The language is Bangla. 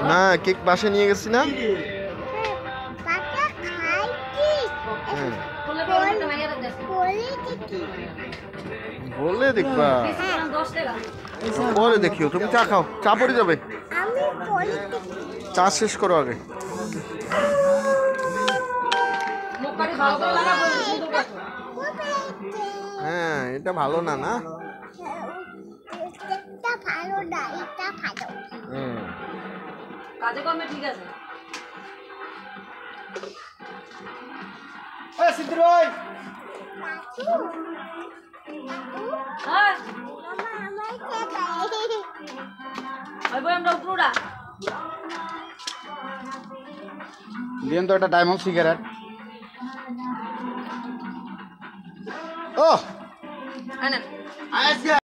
না কেক পাশে নিয়ে গেছি না বলে দেখবা পরে দেখিও তুমি চা খাও চা পড়ে যাবে চা শেষ করো আগে হ্যাঁ এটা ভালো না না কাজে কর্মে ঠিক আছে দিন তো একটা ডায়মন্ড সিগারেট ও